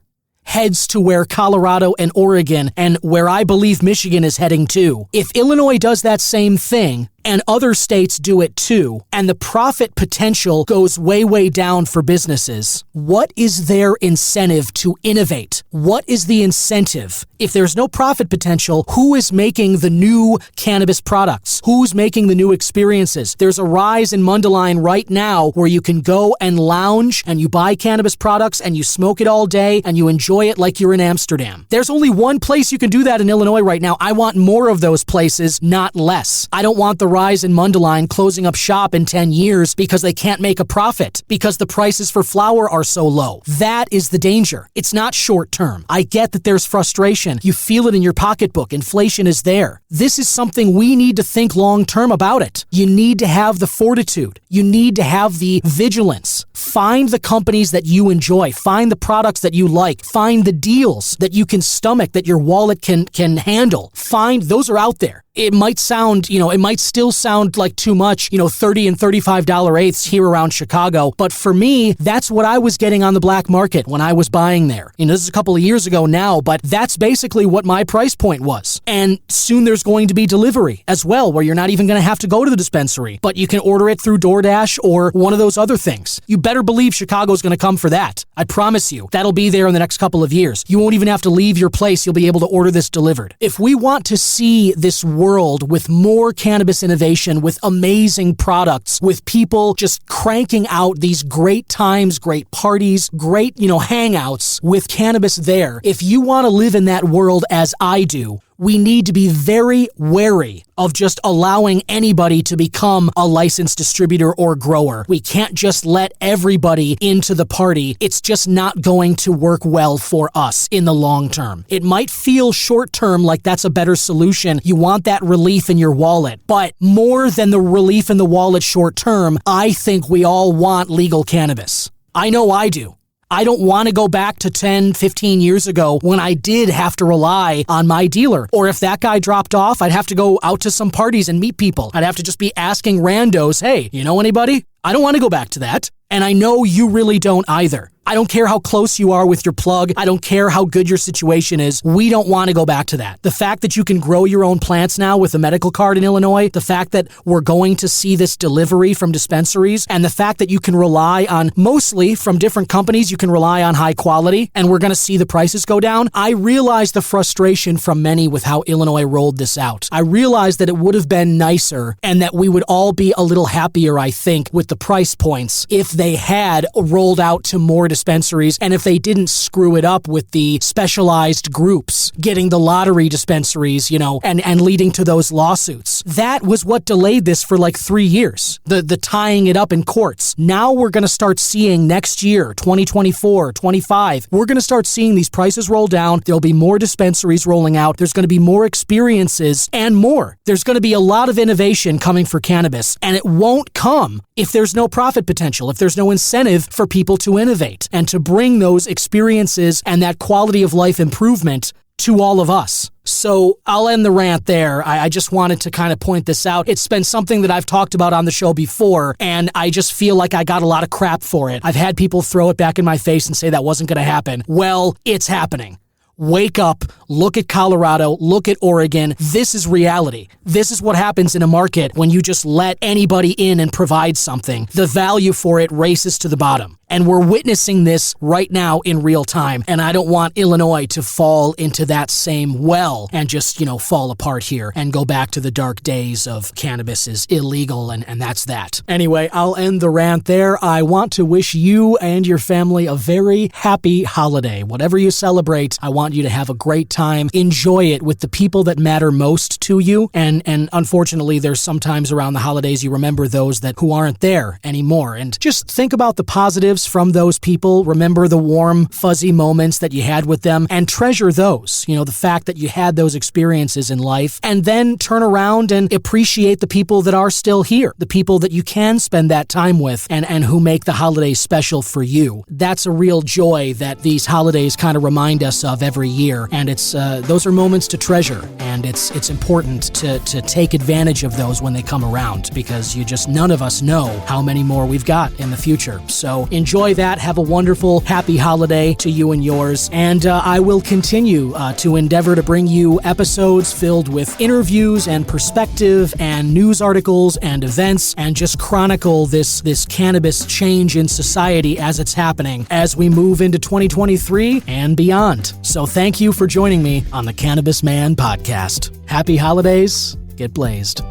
heads to where Colorado and Oregon and where I believe Michigan is heading to, if Illinois does that same thing, and other states do it too, and the profit potential goes way, way down for businesses, what is their incentive to innovate? What is the incentive? If there's no profit potential, who is making the new cannabis products? Who's making the new experiences? There's a rise in Mundelein right now where you can go and lounge and you buy cannabis products and you smoke it all day and you enjoy it like you're in Amsterdam. There's only one place you can do that in Illinois right now. I want more of those places, not less. I don't want the rise in Mundelein closing up shop in 10 years because they can't make a profit, because the prices for flour are so low. That is the danger. It's not short term. I get that there's frustration. You feel it in your pocketbook. Inflation is there. This is something we need to think long term about it. You need to have the fortitude. You need to have the vigilance. Find the companies that you enjoy. Find the products that you like. Find the deals that you can stomach, that your wallet can handle. Find, those are out there. It might sound, it might still sound like too much, $30 and $35 eighths here around Chicago. But for me, that's what I was getting on the black market when I was buying there. This is a couple of years ago now, but that's basically what my price point was. And soon there's going to be delivery as well, where you're not even going to have to go to the dispensary, but you can order it through DoorDash or one of those other things. You better believe Chicago's going to come for that. I promise you. That'll be there in the next couple of years. You won't even have to leave your place. You'll be able to order this delivered. If we want to see this world with more cannabis innovation, with amazing products, with people just cranking out these great times, great parties, great, hangouts with cannabis there. If you want to live in that world as I do, We need to be very wary of just allowing anybody to become a licensed distributor or grower. We can't just let everybody into the party. It's just not going to work well for us in the long term. It might feel short term like that's a better solution. You want that relief in your wallet. But more than the relief in the wallet short term, I think we all want legal cannabis. I know I do. I don't want to go back to 10, 15 years ago when I did have to rely on my dealer. Or if that guy dropped off, I'd have to go out to some parties and meet people. I'd have to just be asking randos, hey, you know anybody? I don't want to go back to that. And I know you really don't either. I don't care how close you are with your plug. I don't care how good your situation is. We don't want to go back to that. The fact that you can grow your own plants now with a medical card in Illinois, the fact that we're going to see this delivery from dispensaries, and the fact that you can rely on, mostly from different companies, you can rely on high quality, and we're going to see the prices go down. I realize the frustration from many with how Illinois rolled this out. I realize that it would have been nicer and that we would all be a little happier, I think, with the price points if they had rolled out to more dispensaries, and if they didn't screw it up with the specialized groups getting the lottery dispensaries, and leading to those lawsuits. That was what delayed this for like 3 years, the tying it up in courts. Now we're going to start seeing next year, 2024, 25, we're going to start seeing these prices roll down. There'll be more dispensaries rolling out. There's going to be more experiences and more. There's going to be a lot of innovation coming for cannabis, and it won't come if there's no profit potential, if there's no incentive for people to innovate and to bring those experiences and that quality of life improvement to all of us. So I'll end the rant there. I just wanted to kind of point this out. It's been something that I've talked about on the show before, and I just feel like I got a lot of crap for it. I've had people throw it back in my face and say that wasn't going to happen. Well, it's happening. Wake up, look at Colorado, look at Oregon. This is reality. This is what happens in a market when you just let anybody in and provide something. The value for it races to the bottom. And we're witnessing this right now in real time. And I don't want Illinois to fall into that same well and just, fall apart here and go back to the dark days of cannabis is illegal and that's that. Anyway, I'll end the rant there. I want to wish you and your family a very happy holiday. Whatever you celebrate, I want you to have a great time. Enjoy it with the people that matter most to you. And unfortunately, there's sometimes around the holidays you remember those who aren't there anymore. And just think about the positives from those people. Remember the warm, fuzzy moments that you had with them and treasure those. The fact that you had those experiences in life, and then turn around and appreciate the people that are still here, the people that you can spend that time with and who make the holidays special for you. That's a real joy that these holidays kind of remind us of every year. And it's those are moments to treasure, and it's important to take advantage of those when they come around, because none of us know how many more we've got in the future. So enjoy that. Have a wonderful, happy holiday to you and yours. And I will continue to endeavor to bring you episodes filled with interviews and perspective and news articles and events, and just chronicle this cannabis change in society as it's happening as we move into 2023 and beyond. So thank you for joining me on the Cannabis Man podcast. Happy holidays. Get blazed.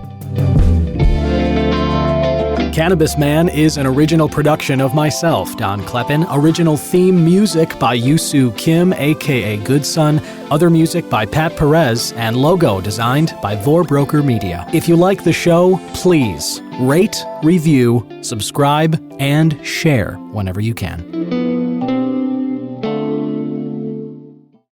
Cannabis Man is an original production of myself, Don Kleppen. Original theme music by Yusu Kim, aka Goodson. Other music by Pat Perez, and logo designed by Vorbroker Media. If you like the show, please rate, review, subscribe, and share whenever you can.